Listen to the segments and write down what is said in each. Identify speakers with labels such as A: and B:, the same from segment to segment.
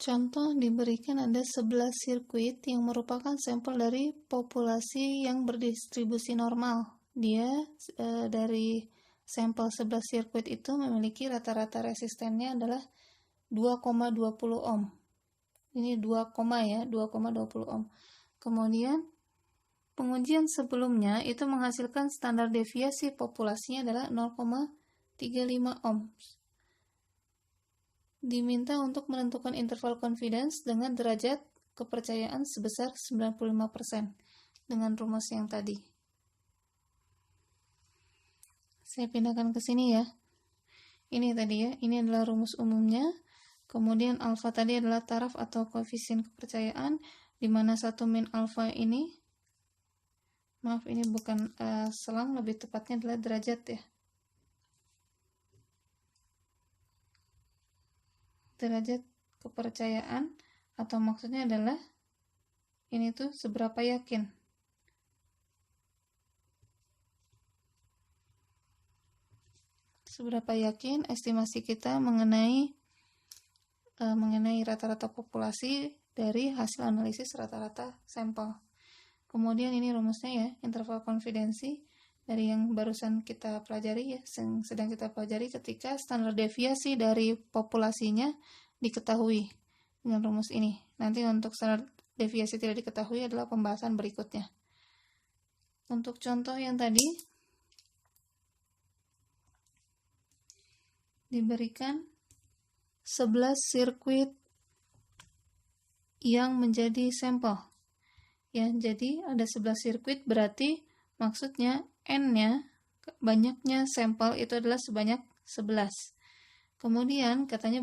A: Contoh diberikan ada 11 sirkuit yang merupakan sampel dari populasi yang berdistribusi normal. Dia dari sampel 11 sirkuit itu memiliki rata-rata resistennya adalah 2,20 ohm. Ini 2,20 ohm. Kemudian pengujian sebelumnya itu menghasilkan standar deviasi populasinya adalah 0,35 ohm. Diminta untuk menentukan interval confidence dengan derajat kepercayaan sebesar 95% dengan rumus yang tadi. Saya pindahkan ke sini ya. Ini tadi ya, ini adalah rumus umumnya. Kemudian alfa tadi adalah taraf atau koefisien kepercayaan, di mana 1 min alfa ini, maaf ini bukan selang, lebih tepatnya adalah derajat ya. Derajat kepercayaan, atau maksudnya adalah ini tuh seberapa yakin. Seberapa yakin estimasi kita mengenai rata-rata populasi dari hasil analisis rata-rata sampel. Kemudian ini rumusnya ya, interval konfidensi dari yang barusan kita pelajari ya, sedang kita pelajari ketika standar deviasi dari populasinya diketahui dengan rumus ini. Nanti untuk standar deviasi tidak diketahui adalah pembahasan berikutnya. Untuk contoh yang tadi diberikan 11 sirkuit yang menjadi sampel. Ya, jadi ada 11 sirkuit berarti maksudnya N-nya, banyaknya sampel itu adalah sebanyak 11. Kemudian katanya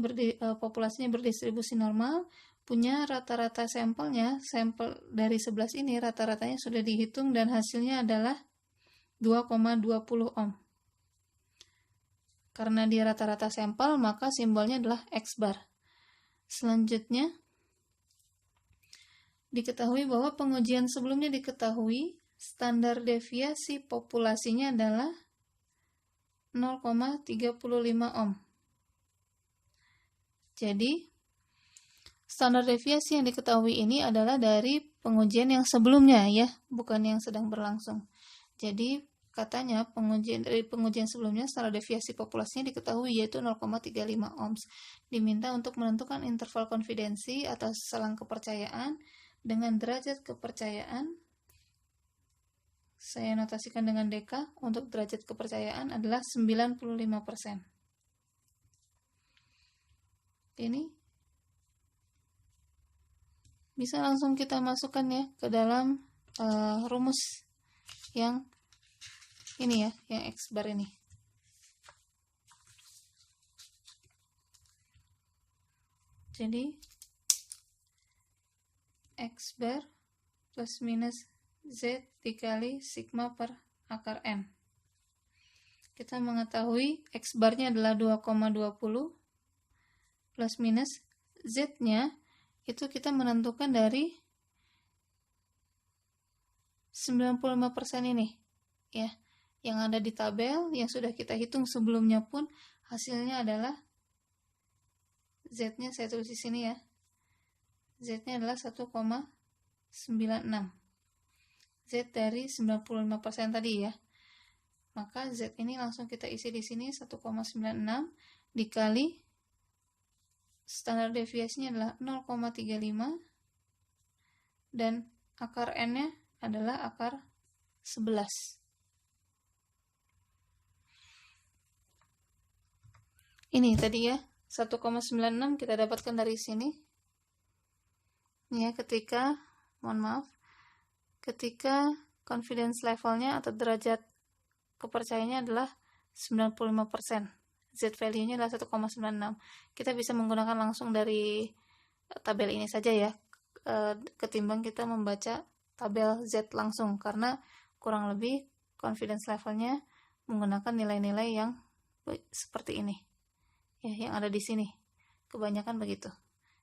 A: populasinya berdistribusi normal, punya rata-rata sampelnya, sampel dari 11 ini rata-ratanya sudah dihitung dan hasilnya adalah 2,20 ohm. Karena dia rata-rata sampel, maka simbolnya adalah X bar. Selanjutnya, diketahui bahwa pengujian sebelumnya diketahui standar deviasi populasinya adalah 0,35 ohm. Jadi, standar deviasi yang diketahui ini adalah dari pengujian yang sebelumnya ya, bukan yang sedang berlangsung. Jadi, katanya dari pengujian sebelumnya standar deviasi populasinya diketahui yaitu 0,35 ohms. Diminta untuk menentukan interval konfidensi atau selang kepercayaan dengan derajat kepercayaan. Saya notasikan dengan deka. Untuk derajat kepercayaan adalah 95%. Ini bisa langsung kita masukkan ya ke dalam rumus yang ini ya, yang X bar ini. Jadi X bar plus minus Z dikali sigma per akar N. Kita mengetahui X barnya adalah 2,20 plus minus Z-nya itu kita menentukan dari 95% ini ya. Yang ada di tabel yang sudah kita hitung sebelumnya pun hasilnya adalah Z-nya saya tulis di sini ya. Z-nya adalah 1,96. Z dari 95% tadi ya. Maka Z ini langsung kita isi di sini 1,96 dikali standar deviasinya adalah 0,35 dan akar N-nya adalah akar 11. Ini tadi ya, 1,96 kita dapatkan dari sini. Ya, ketika confidence levelnya atau derajat kepercayaannya adalah 95%. Z value-nya adalah 1,96. Kita bisa menggunakan langsung dari tabel ini saja ya, ketimbang kita membaca tabel Z langsung, karena kurang lebih confidence levelnya menggunakan nilai-nilai yang seperti ini. Ya, yang ada di sini. Kebanyakan begitu.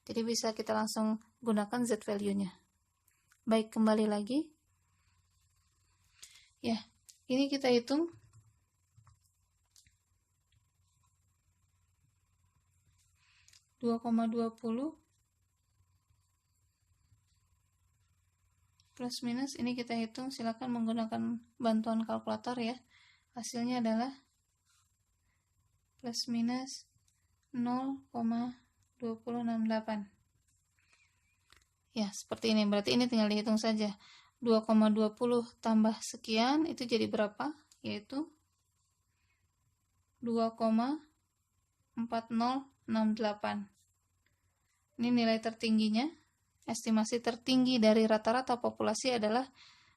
A: Jadi bisa kita langsung gunakan Z value-nya. Baik, kembali lagi. Ya, ini kita hitung. plus minus ini kita hitung, silakan menggunakan bantuan kalkulator ya. Hasilnya adalah plus minus 0,2068. Ya, seperti ini. Berarti ini tinggal dihitung saja. 2,20 tambah sekian itu jadi berapa? Yaitu 2,4068. Ini nilai tertingginya. Estimasi tertinggi dari rata-rata populasi adalah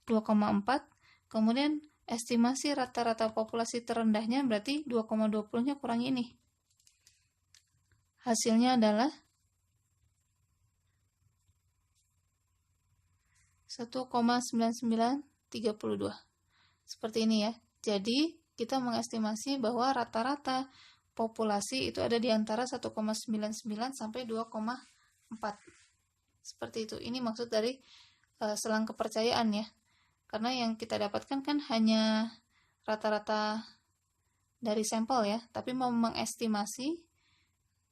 A: 2,4. Kemudian estimasi rata-rata populasi terendahnya berarti 2,20-nya kurang ini. Hasilnya adalah 1,9932. Seperti ini ya. Jadi, kita mengestimasi bahwa rata-rata populasi itu ada di antara 1,99 sampai 2,4. Seperti itu. Ini maksud dari selang kepercayaan ya. Karena yang kita dapatkan kan hanya rata-rata dari sampel ya, tapi mau mengestimasi,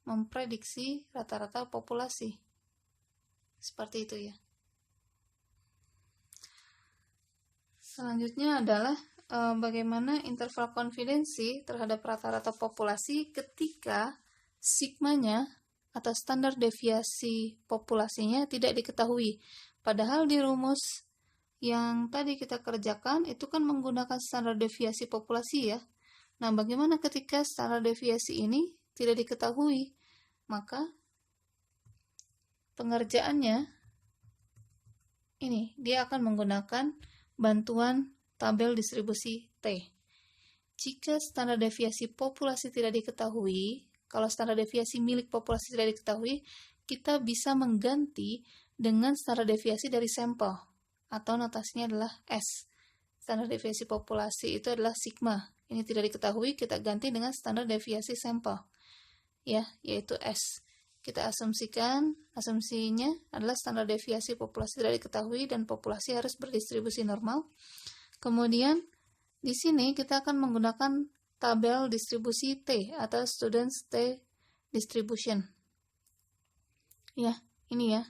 A: memprediksi rata-rata populasi. Seperti itu ya. Selanjutnya adalah bagaimana interval konfidensi terhadap rata-rata populasi ketika sigmanya atau standar deviasi populasinya tidak diketahui. Padahal di rumus yang tadi kita kerjakan itu kan menggunakan standar deviasi populasi ya. Nah, bagaimana ketika standar deviasi ini tidak diketahui? Maka pengerjaannya ini, dia akan menggunakan bantuan tabel distribusi T. Jika standar deviasi populasi tidak diketahui, kalau standar deviasi milik populasi tidak diketahui, kita bisa mengganti dengan standar deviasi dari sampel, atau notasinya adalah S. Standar deviasi populasi itu adalah sigma. Ini tidak diketahui, kita ganti dengan standar deviasi sampel, ya, yaitu S. Kita asumsikan, asumsinya adalah standar deviasi populasi tidak diketahui dan populasi harus berdistribusi normal. Kemudian, di sini kita akan menggunakan tabel distribusi T atau Students T Distribution. Ya, ini ya.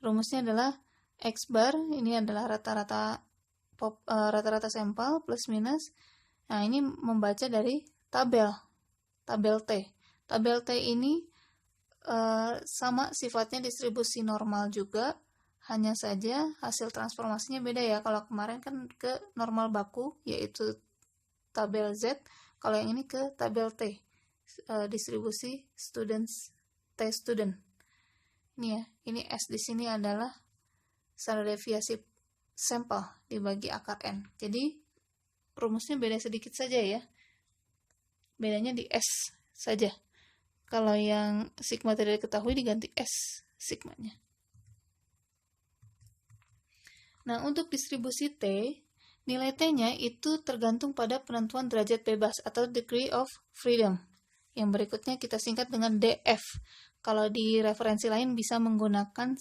A: Rumusnya adalah X bar, ini adalah rata-rata sampel plus minus. Nah, ini membaca dari tabel T. Tabel T ini sama sifatnya distribusi normal juga, hanya saja hasil transformasinya beda ya. Kalau kemarin kan ke normal baku, yaitu tabel Z, kalau yang ini ke tabel T, distribusi students, T student. Ini ya, ini S di sini adalah standar deviasi sampel dibagi akar N. Jadi rumusnya beda sedikit saja ya, bedanya di S saja. Kalau yang sigma tidak diketahui diganti S sigmanya. Nah, untuk distribusi T, nilai T-nya itu tergantung pada penentuan derajat bebas atau degree of freedom. Yang berikutnya kita singkat dengan DF. Kalau di referensi lain biasa menggunakan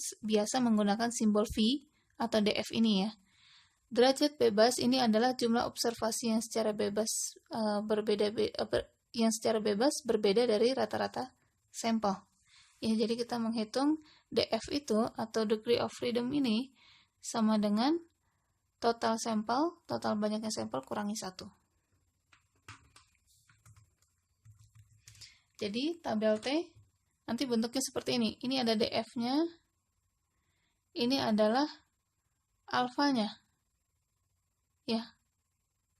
A: simbol V atau DF ini ya. Derajat bebas ini adalah jumlah observasi yang secara bebas berbeda dari rata-rata sampel. Ya, jadi kita menghitung DF itu atau degree of freedom ini sama dengan total banyaknya sampel kurangi 1. Jadi tabel T nanti bentuknya seperti ini. Ini ada DF-nya, ini adalah alfanya. Ya,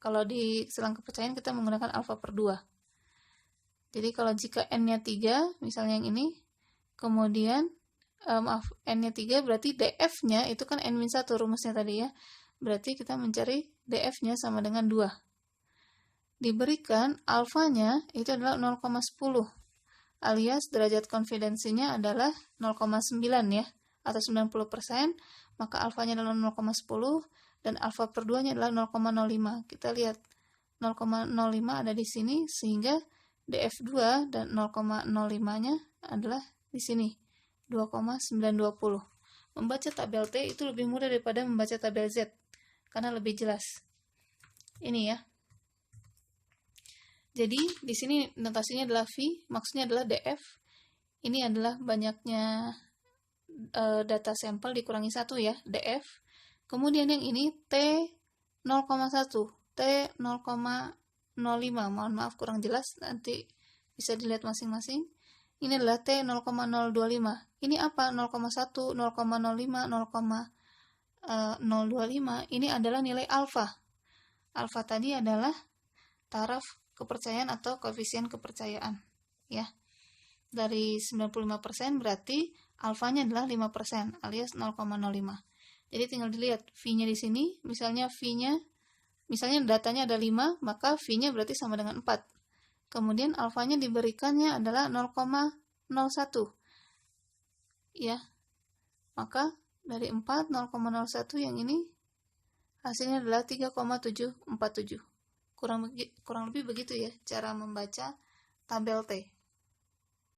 A: kalau di selang kepercayaan kita menggunakan alfa per 2. Jadi kalau jika N-nya 3, misalnya yang ini, kemudian, N-nya 3 berarti DF-nya itu kan N-1 rumusnya tadi ya. Berarti kita mencari DF-nya sama dengan 2. Diberikan alfanya itu adalah 0,10, alias derajat konfidensinya adalah 0,9 ya, atau 90%, maka alfanya adalah 0,10, dan alfa per 2-nya adalah 0,05. Kita lihat 0,05 ada di sini, sehingga DF2 dan 0,05-nya adalah di sini, 2,920. Membaca tabel T itu lebih mudah daripada membaca tabel Z, karena lebih jelas. Ini ya. Jadi, di sini notasinya adalah V, maksudnya adalah DF. Ini adalah banyaknya data sampel dikurangi 1 ya, DF. Kemudian yang ini T 0,1, T 0,05. Mohon maaf kurang jelas, nanti bisa dilihat masing-masing. Ini adalah T 0,025. Ini apa? 0,1, 0,05, 0,025. Ini adalah nilai alfa. Alfa tadi adalah taraf kepercayaan atau koefisien kepercayaan, ya. Dari 95% berarti alfanya adalah 5% alias 0,05. Jadi tinggal dilihat V-nya di sini, misalnya datanya ada 5, maka V-nya berarti sama dengan 4. Kemudian alfanya diberikannya adalah 0,01. Ya. Maka dari 4, 0,01 yang ini hasilnya adalah 3,747. Kurang lebih begitu ya cara membaca tabel T.